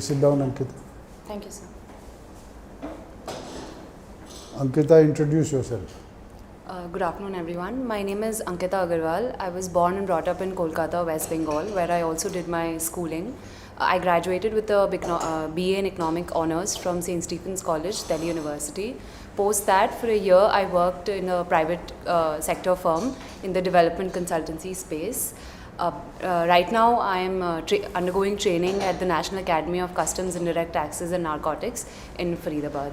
Sit down, Ankita. Thank you, sir. Ankita, introduce yourself. Good afternoon, everyone. My name is Ankita Agarwal. I was born and brought up in Kolkata, West Bengal, where I also did my schooling. I graduated with a BA in Economic Honours from St. Stephen's College, Delhi University. Post that, for a year, I worked in a private sector firm in the development consultancy space. Right now, I am undergoing training at the National Academy of Customs, Indirect Taxes and Narcotics in Faridabad.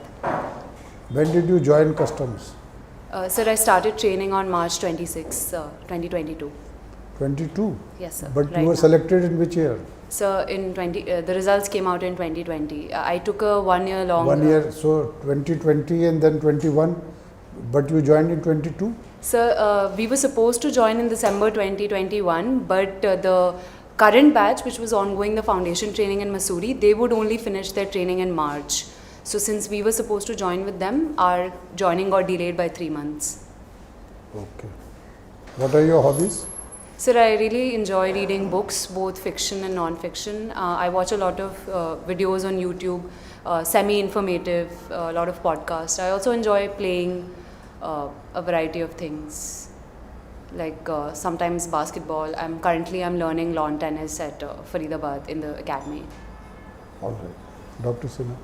When did you join customs? Sir, I started training on March 26, 2022. 22? Yes, sir. But right you were now. selected in which year? So the results came out in 2020. I took a 1 year long. 1 year, so 2020 and then 21, but you joined in 22? Sir, we were supposed to join in December 2021, but the current batch, which was ongoing the foundation training in Mussoorie, they would only finish their training in March. So since we were supposed to join with them, our joining got delayed by 3 months. Okay. What are your hobbies? Sir, I really enjoy reading books, both fiction and non-fiction. I watch a lot of videos on YouTube, semi-informative, a lot of podcasts. I also enjoy playing a variety of things, like sometimes basketball. I'm learning lawn tennis at Faridabad in the academy. All right. Dr. Sinha.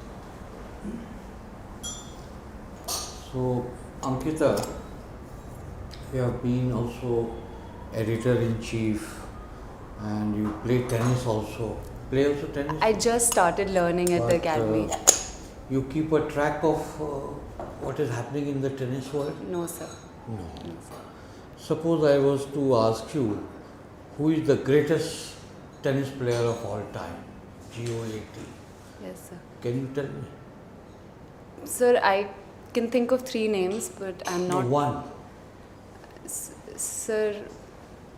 So, Ankita, you have been also editor-in-chief and you play tennis also. Play also tennis? I just started learning at the academy. You keep a track of what is happening in the tennis world? No, sir. No. No, sir. Suppose I was to ask you, who is the greatest tennis player of all time? GOAT. Yes, sir. Can you tell me? Sir, I can think of 3 names, but I'm not. No, one. Sir,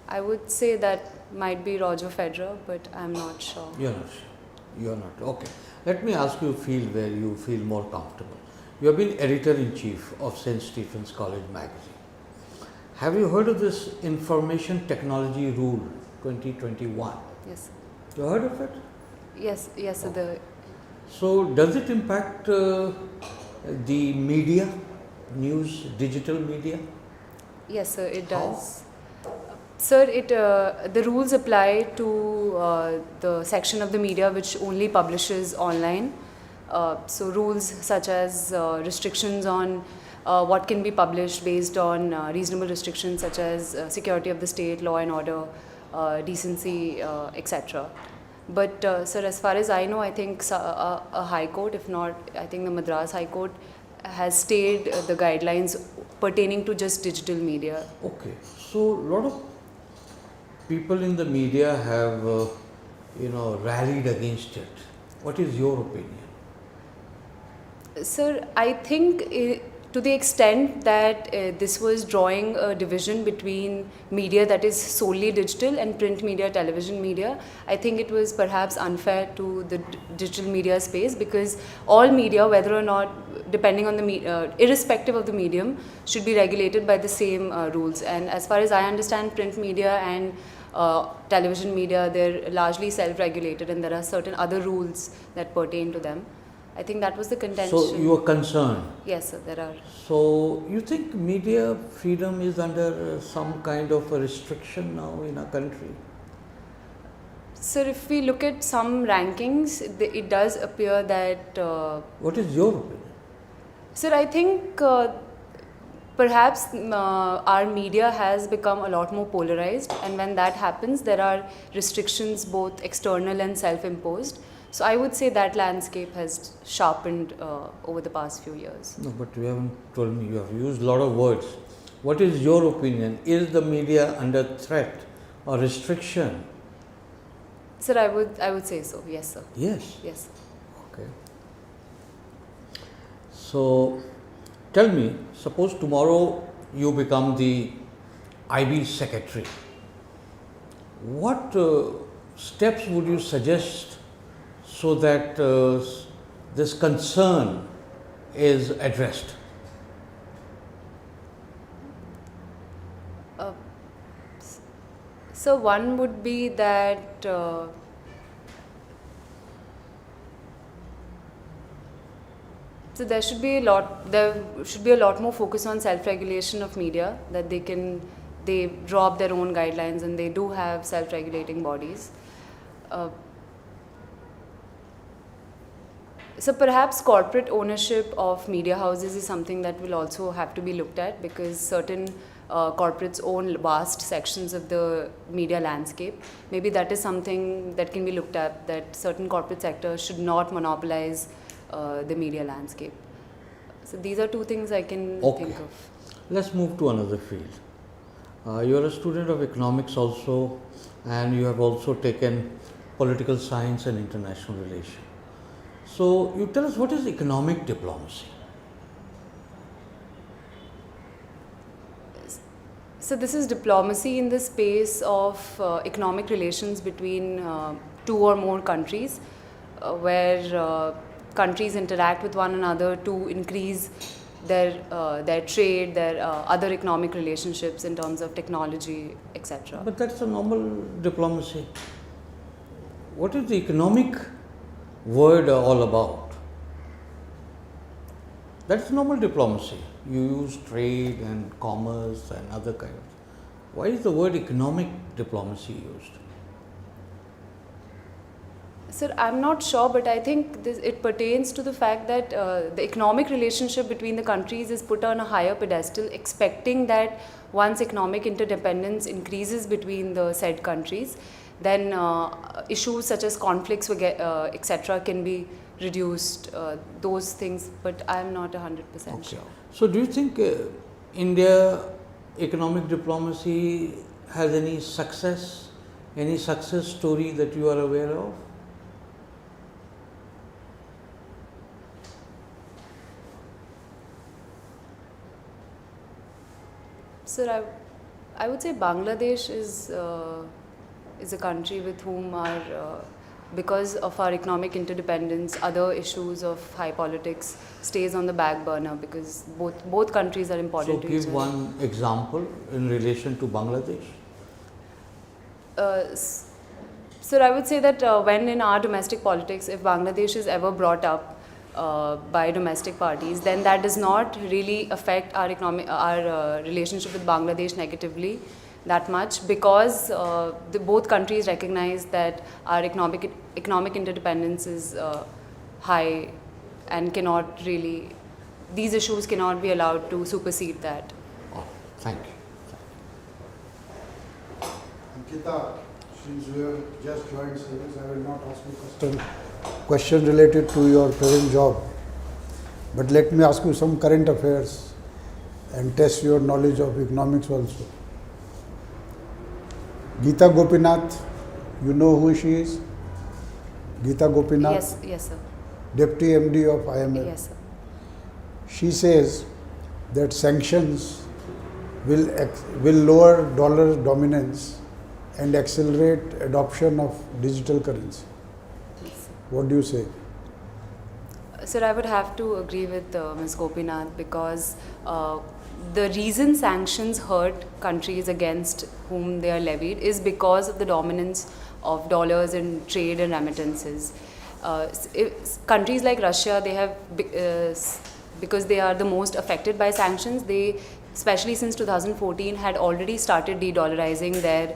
I would say that might be Roger Federer, but I'm not sure. You're not sure. You're not. Okay. Let me ask you a field where you feel more comfortable. You have been editor-in-chief of St. Stephen's College magazine. Have you heard of this Information Technology Rule 2021? Yes. You heard of it? Yes, yes, sir. The So, does it impact the media, news, digital media? Yes, sir, it How? does. Sir, the rules apply to the section of the media which only publishes online. So rules such as restrictions on what can be published based on reasonable restrictions such as security of the state, law and order, decency, etc. But sir, as far as I know, I think a High Court, if not, I think the Madras High Court has stayed the guidelines pertaining to just digital media. Okay. So, a lot of people in the media have, rallied against it. What is your opinion? Sir, I think to the extent that this was drawing a division between media that is solely digital and print media, television media, I think it was perhaps unfair to the digital media space, because all media, whether or not, depending on the irrespective of the medium, should be regulated by the same rules. And as far as I understand, print media and television media, they're largely self-regulated, and there are certain other rules that pertain to them. I think that was the contention. So, you are concerned? Yes, sir, there are. So, you think media freedom is under some kind of a restriction now in our country? Sir, if we look at some rankings, it does appear that... What is your opinion? Sir, I think perhaps our media has become a lot more polarized, and when that happens, there are restrictions, both external and self-imposed. So I would say that landscape has sharpened over the past few years. No, but you haven't told me. You have used a lot of words. What is your opinion? Is the media under threat or restriction? Sir, I would say so. Yes, sir. Yes. Yes. Okay. So, tell me, suppose tomorrow you become the IB secretary. What steps would you suggest so that this concern is addressed? So one would be that So there should be a lot more focus on self-regulation of media, that they draw up their own guidelines and they do have self-regulating bodies. So perhaps corporate ownership of media houses is something that will also have to be looked at, because certain corporates own vast sections of the media landscape. Maybe that is something that can be looked at, that certain corporate sectors should not monopolize the media landscape. So these are two things I can think of. Let's move to another field. You are a student of economics also, and you have also taken political science and international relations. So you tell us, what is economic diplomacy? So this is diplomacy in the space of economic relations between two or more countries, where countries interact with one another to increase their trade, their other economic relationships in terms of technology, etc. But that's a normal diplomacy. What is the economic word all about? That's normal diplomacy. You use trade and commerce and other kinds. Why is the word economic diplomacy used? Sir, I'm not sure, but I think it pertains to the fact that the economic relationship between the countries is put on a higher pedestal, expecting that once economic interdependence increases between the said countries, then issues such as conflicts, etc., can be reduced, those things, but I'm not 100% sure. So do you think India economic diplomacy has any success story that you are aware of? Sir, I would say Bangladesh is a country with whom because of our economic interdependence, other issues of high politics stays on the back burner, because both countries are important to each other. So give one example in relation to Bangladesh. Sir, I would say that when in our domestic politics, if Bangladesh is ever brought up by domestic parties, then that does not really affect our relationship with Bangladesh negatively that much, because both countries recognize that our economic interdependence is high and these issues cannot be allowed to supersede that. Oh, thank you. Ankita, since you have just joined service, I will not ask you question related to your present job, but let me ask you some current affairs and test your knowledge of economics also. Geeta Gopinath, you know who she is? Geeta Gopinath? Yes, sir. Deputy MD of IMF. Yes, sir. She says that sanctions will lower dollar dominance and accelerate adoption of digital currency. Yes. What do you say? Sir, I would have to agree with Ms. Gopinath, because the reason sanctions hurt countries against whom they are levied is because of the dominance of dollars in trade and remittances. Countries like Russia, they have, because they are the most affected by sanctions, they, especially since 2014, had already started de-dollarizing their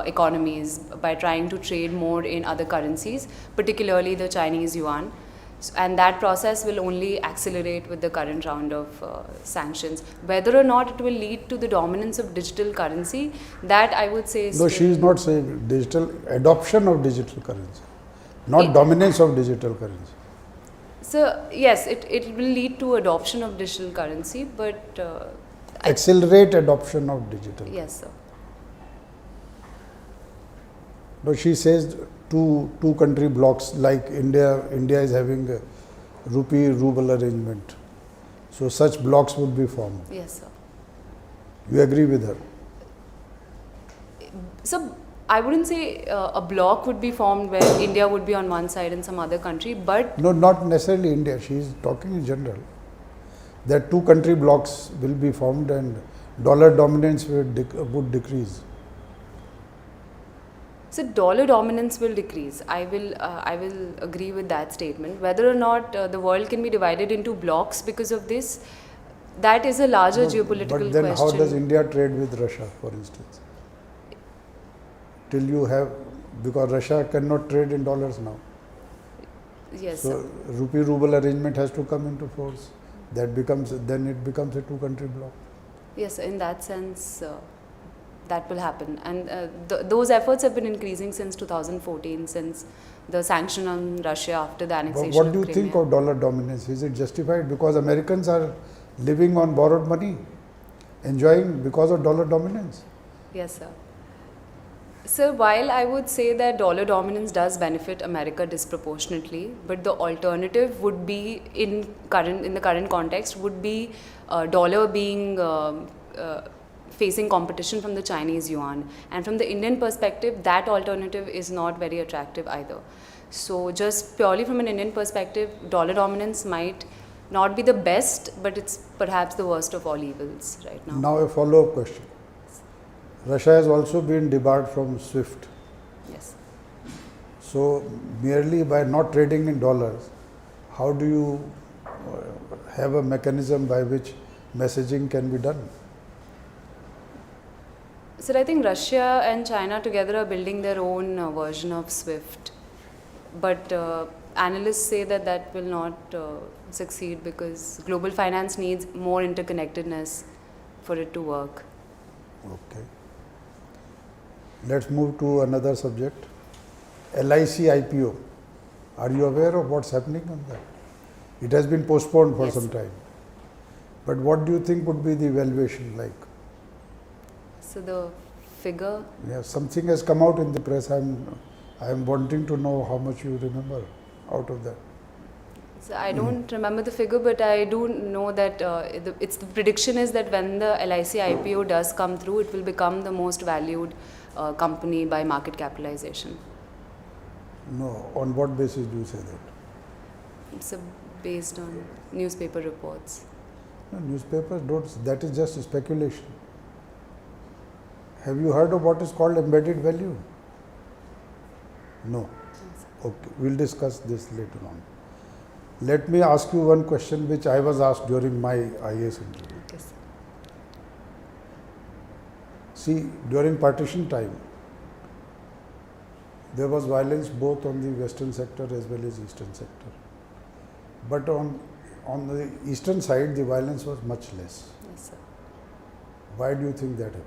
economies by trying to trade more in other currencies, particularly the Chinese yuan. And that process will only accelerate with the current round of sanctions. Whether or not it will lead to the dominance of digital currency, that I would say is... No, she is not saying digital, adoption of digital currency, not dominance of digital currency. So, yes, it will lead to adoption of digital currency, but... accelerate adoption of digital. Yes, sir. No, she says two country blocks, like India is having a rupee-ruble arrangement. So such blocks would be formed. Yes, sir. You agree with her? So I wouldn't say a bloc would be formed where India would be on one side and some other country, but... No, not necessarily India. She is talking in general. That two country blocks will be formed and dollar dominance would decrease. So dollar dominance will decrease. I will agree with that statement. Whether or not the world can be divided into blocks because of this, that is a larger No, geopolitical but then question. how does India trade with Russia, for instance? Till you have, because Russia cannot trade in dollars now. Yes. So rupee ruble arrangement has to come into force. That becomes, then it becomes a two-country bloc. Yes, in that sense, that will happen. And those efforts have been increasing since 2014, since the sanction on Russia after the But annexation what of do you Crimea. think of dollar dominance? Is it justified? Because Americans are living on borrowed money, enjoying because of dollar dominance. Yes, sir. Sir, while I would say that dollar dominance does benefit America disproportionately, but the alternative would be in the current context would be dollar being facing competition from the Chinese yuan, and from the Indian perspective, that alternative is not very attractive either. So, just purely from an Indian perspective, dollar dominance might not be the best, but it's perhaps the worst of all evils right now. Now a follow-up question. Russia has also been debarred from SWIFT. Yes. So merely by not trading in dollars, how do you have a mechanism by which messaging can be done? So I think Russia and China together are building their own version of SWIFT, but analysts say that that will not succeed because global finance needs more interconnectedness for it to work. Okay. Let's move to another subject. LIC IPO. Are you aware of what's happening on that? It has been postponed for Yes. some time. But what do you think would be the valuation like? So the figure, Yeah, something has come out in the press. I am wanting to know how much you remember out of that. so I don't remember the figure, but I do know that the prediction is that when the LIC IPO does come through, it will become the most valued company by market capitalization. No, on what basis do you say that? It's based on newspaper reports. No, newspapers don't, that is just speculation. Have you heard of what is called embedded value? No. Okay, we'll discuss this later on. Let me ask you one question which I was asked during my IAS interview. Okay, sir. See, during partition time, there was violence both on the western sector as well as eastern sector. But on the eastern side, the violence was much less. Yes, sir. Why do you think that happened?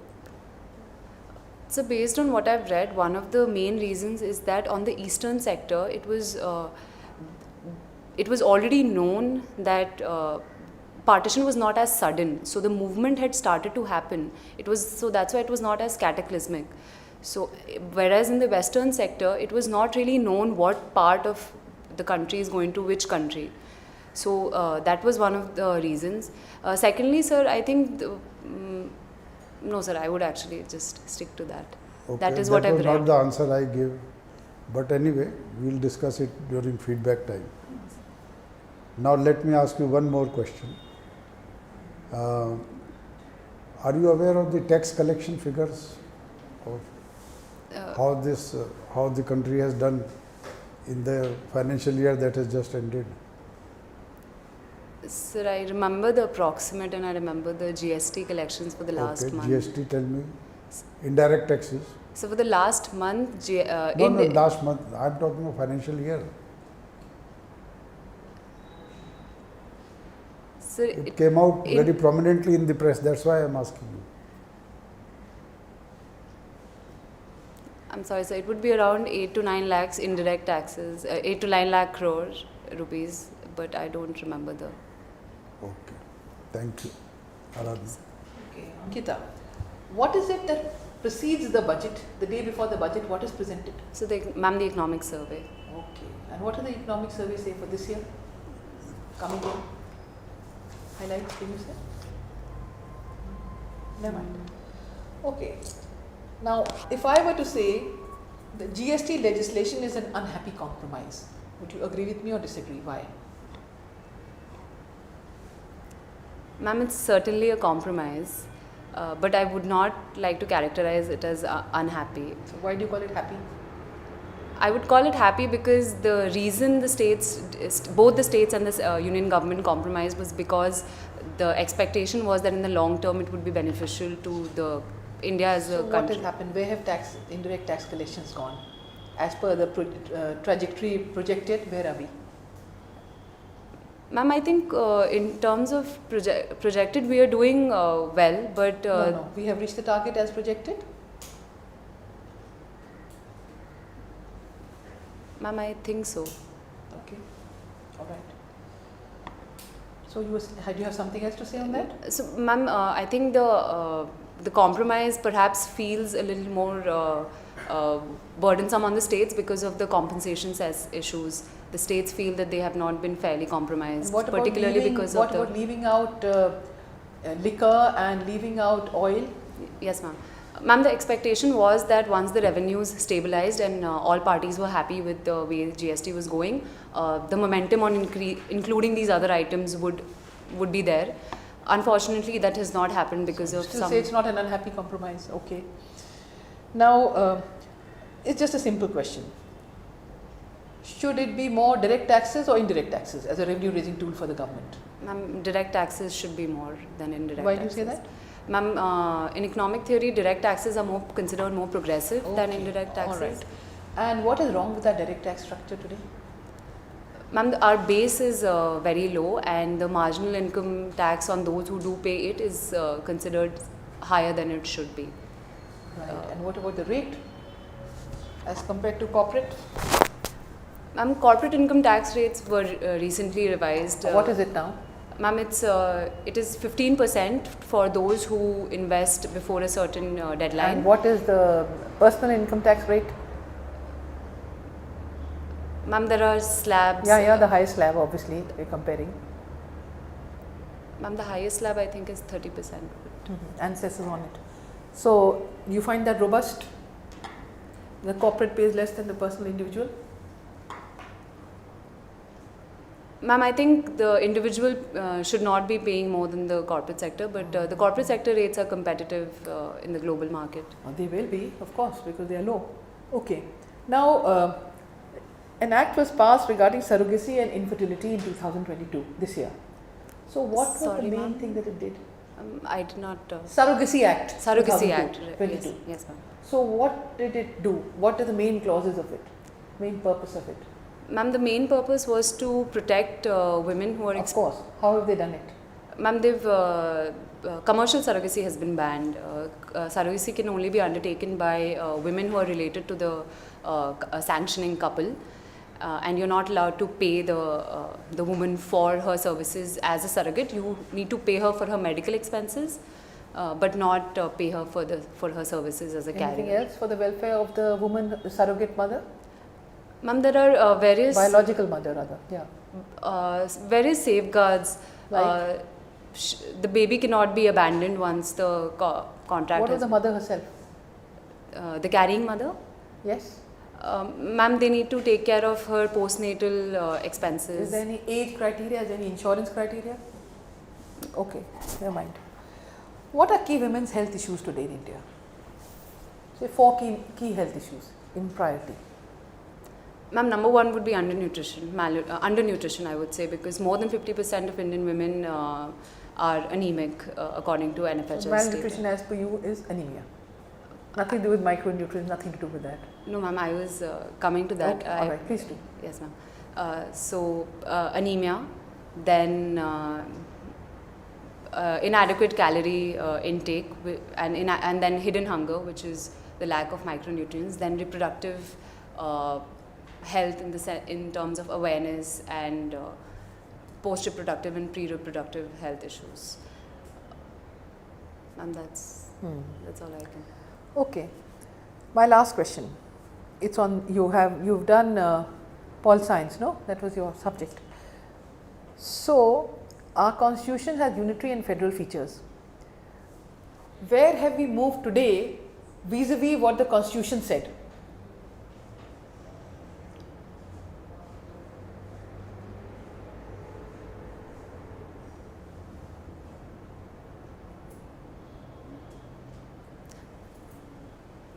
So based on what I've read, one of the main reasons is that on the eastern sector, it was already known that partition was not as sudden. So the movement had started to happen. So that's why it was not as cataclysmic. So whereas in the western sector, it was not really known what part of the country is going to which country. So that was one of the reasons. Secondly, sir, I think no, sir, I would actually just stick to that. Okay, That is what I've That was not read. the answer I gave. But anyway, we'll discuss it during feedback time. Now let me ask you one more question. Are you aware of the tax collection figures of how the country has done in the financial year that has just ended? Sir, I remember the approximate and I remember the GST collections for the last Okay, month. GST, tell me. Indirect taxes. So for the last month, No, last month. I'm talking of financial year. Sir, It came out very prominently in the press. That's why I'm asking you. I'm sorry, sir, it would be around 8 to 9 lakhs indirect taxes, 8 to 9 lakh crore rupees, but I don't remember the. Okay. Thank you. Aradhana. Okay, Ankita, what is it that precedes the budget, the day before the budget, what is presented? So, ma'am, the economic survey. Okay, and what are the economic surveys say for this year? Coming year? Highlights, can you say? Never mind. Okay, now if I were to say the GST legislation is an unhappy compromise, would you agree with me or disagree? Why? Ma'am, it's certainly a compromise. but I would not like to characterize it as unhappy. So why do you call it happy? I would call it happy because the reason the states, both the states and the union government compromised was because the expectation was that in the long term it would be beneficial to the India as a So what country. has happened? Where have indirect tax collections gone? As per the trajectory projected, where are we? Ma'am, I think in terms of projected, we are doing well, but No, we have reached the target as projected. ma'am, I think so. Okay, all right. So do you have something else to say on that? So, ma'am, I think the compromise perhaps feels a little more burdensome on the states because of the compensation issues. The states feel that they have not been fairly compromised, And what about particularly leaving, because what of the. about leaving out liquor and leaving out oil? Yes, ma'am. Ma'am, the expectation was that once the revenues stabilized and all parties were happy with the way GST was going, the momentum on including these other items would be there. Unfortunately, that has not happened because of Still some. say it's not an unhappy compromise. Okay. Now, it's just a simple question. Should it be more direct taxes or indirect taxes as a revenue raising tool for the government? Ma'am, direct taxes should be more than indirect Why do you taxes. say that? Ma'am, in economic theory, direct taxes are considered more progressive than Okay, indirect taxes. all right. And what is wrong with our direct tax structure today? Ma'am, our base is very low, and the marginal income tax on those who do pay it is considered higher than it should be. Right. And what about the rate as compared to corporate? Ma'am, corporate income tax rates were recently revised. What is it now? Ma'am, it is 15% for those who invest before a certain deadline. And what is the personal income tax rate? Ma'am, there are slabs. Yeah, the highest slab, obviously, we're comparing. Ma'am, the highest slab I think is 30%. And cesses on it. So, you find that robust? The corporate pays less than the personal individual? Ma'am, I think the individual should not be paying more than the corporate sector, but the corporate sector rates are competitive in the global market. They will be, of course, because they are low. Okay. Now, an act was passed regarding surrogacy and infertility in 2022, this year. So, what was Sorry, the main ma'am. thing that it did? I did not. Surrogacy Act. Surrogacy Act. 22. Yes, yes, ma'am. So, what did it do? What are the main clauses of it? Main purpose of it? Ma'am, the main purpose was to protect women who are. Of course. How have they done it? Ma'am, commercial surrogacy has been banned. Surrogacy can only be undertaken by women who are related to the sanctioning couple. And you're not allowed to pay the woman for her services as a surrogate. You need to pay her for her medical expenses, but not pay her for her services as a Anything carrier. else for the welfare of the woman, the surrogate mother? Ma'am, there are various Biological mother, rather. Yeah. various safeguards. Like? The baby cannot be abandoned once the contract What has. of the mother herself? The carrying mother? Yes. Ma'am, they need to take care of her postnatal expenses. Is there any age criteria? Is there any insurance criteria? Okay, never mind. What are key women's health issues today in India? Say 4 key health issues in priority. Ma'am, number one would be undernutrition. Undernutrition, I would say, because more than 50% of Indian women are anemic, according to NFHS. So malnutrition, as per you, is anemia. Nothing to do with micronutrients, nothing to do with that. No, ma'am, I was coming to that. Okay, all right, please do. Yes, ma'am. So, anemia, then inadequate calorie intake, and then hidden hunger, which is the lack of micronutrients, then reproductive health in terms of awareness and post-reproductive and pre-reproductive health issues. And that's all I can. Okay. My last question. It's on, you've done pol science, no? That was your subject. So, our constitution has unitary and federal features. Where have we moved today vis-a-vis what the constitution said?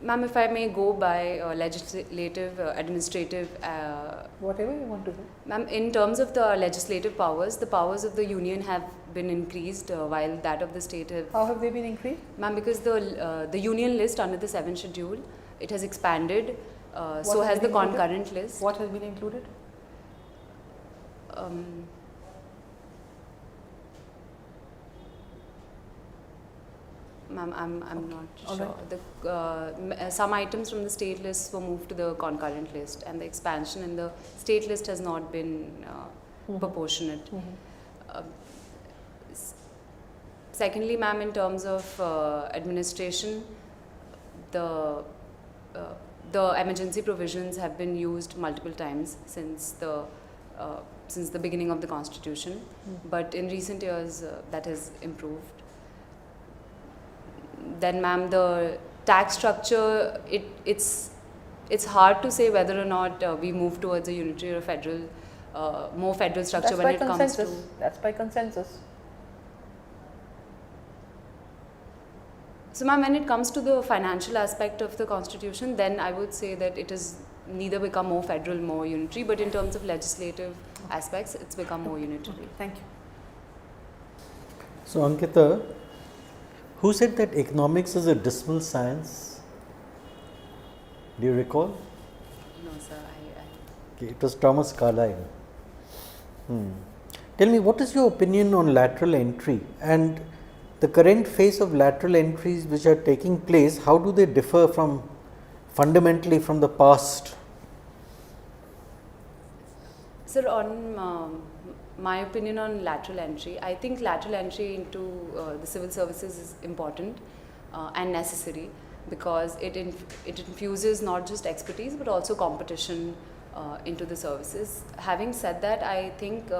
Ma'am, if I may go by legislative, administrative, Whatever you want to do. ma'am, in terms of the legislative powers, the powers of the union have been increased while that of the state have. How have they been increased? Ma'am, because the union list under the 7th schedule, it has expanded, so has has the been included? concurrent list. What has been included? Ma'am, I'm not All sure. Some items from the state list were moved to the concurrent list, and the expansion in the state list has not been proportionate. Secondly, ma'am, in terms of administration, the emergency provisions have been used multiple times since the beginning of the constitution, but in recent years that has improved. Then, ma'am, the tax structure, it's hard to say whether or not we move towards a unitary or federal, more federal structure That's when by it comes consensus. to. That's by consensus. So, ma'am, when it comes to the financial aspect of the constitution, then I would say that it has neither become more federal, more unitary, but in terms of legislative aspects, it's become more unitary. Thank you. So, Ankita, who said that economics is a dismal science? Do you recall? No, sir, Okay, it was Thomas Carlyle. Tell me, what is your opinion on lateral entry and the current phase of lateral entries which are taking place? How do they differ fundamentally from the past? Sir, on my opinion on lateral entry, I think lateral entry into the civil services is important and necessary, because it infuses not just expertise but also competition into the services. Having said that, I think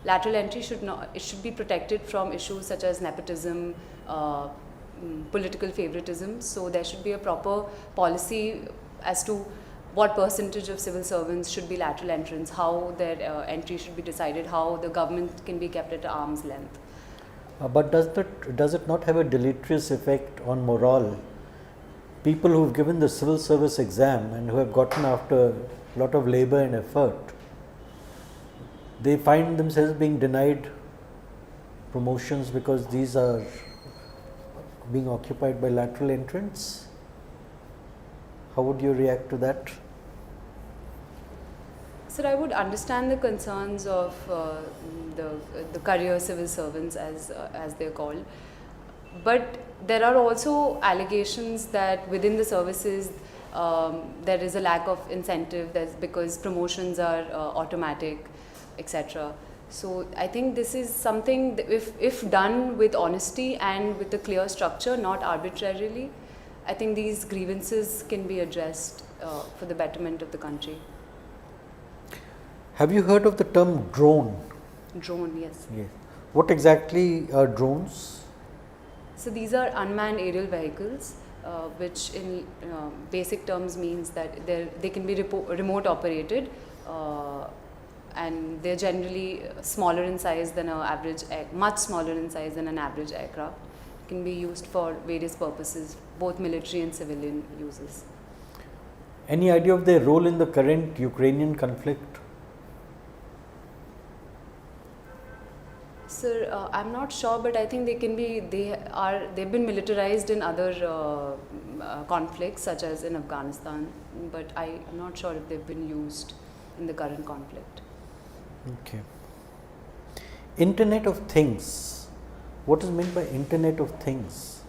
lateral entry should be protected from issues such as nepotism, political favoritism. So there should be a proper policy as to what percentage of civil servants should be lateral entrants, how their entry should be decided, how the government can be kept at arm's length. But does it not have a deleterious effect on morale? People who have given the civil service exam and who have gotten after a lot of labor and effort, they find themselves being denied promotions because these are being occupied by lateral entrants. How would you react to that? Sir, I would understand the concerns of the career civil servants, as they're called, but there are also allegations that within the services there is a lack of incentive. That's because promotions are automatic, etc. So I think this is something that if done with honesty and with a clear structure, not arbitrarily, I think these grievances can be addressed for the betterment of the country. Have you heard of the term drone? Drone, yes. Yes. What exactly are drones? So these are unmanned aerial vehicles, which in basic terms means that they can be remote operated, and they're generally smaller in size than much smaller in size than an average aircraft. Can be used for various purposes, both military and civilian uses. Any idea of their role in the current Ukrainian conflict? Sir, I'm not sure, but I think they've been militarized in other conflicts, such as in Afghanistan, but I'm not sure if they've been used in the current conflict. Okay. Internet of Things. What is meant by Internet of Things?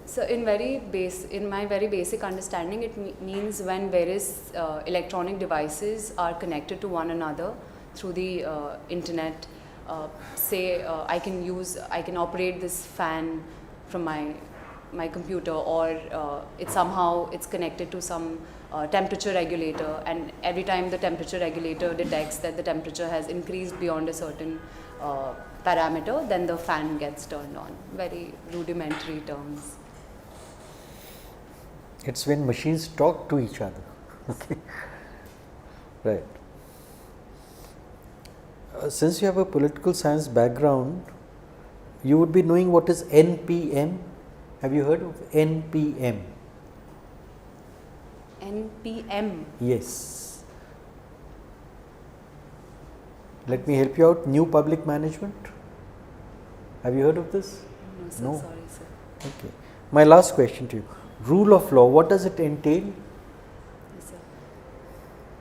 So in my very basic understanding, it means when various electronic devices are connected to one another through the internet. Say I can operate this fan from my computer, or it's connected to some temperature regulator, and every time the temperature regulator detects that the temperature has increased beyond a certain parameter, then the fan gets turned on. Very rudimentary terms. It's when machines talk to each other. Okay. Right. Since you have a political science background, you would be knowing what is NPM. Have you heard of NPM? NPM. Yes. Let me help you out. New public management. Have you heard of this? No, sir. No. Sorry, sir. Okay. My last question to you. Rule of law, what does it entail? Yes, sir.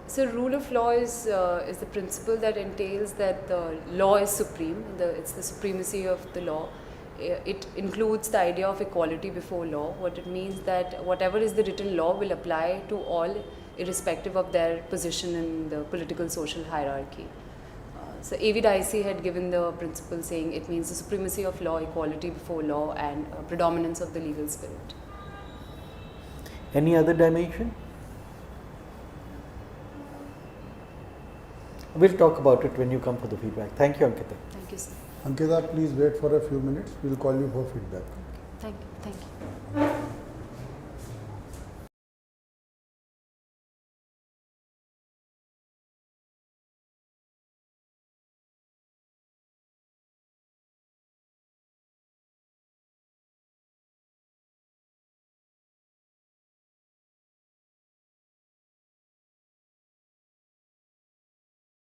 So, rule of law is the principle that entails that the law is supreme. It's the supremacy of the law. It includes the idea of equality before law. What it means that whatever is the written law will apply to all, irrespective of their position in the political social hierarchy. So A.V. Dicey had given the principle saying it means the supremacy of law, equality before law, and predominance of the legal spirit. Any other dimension? We'll talk about it when you come for the feedback. Thank you, Ankita. Thank you, sir. Ankita, please wait for a few minutes. We'll call you for feedback. Thank you. Thank you.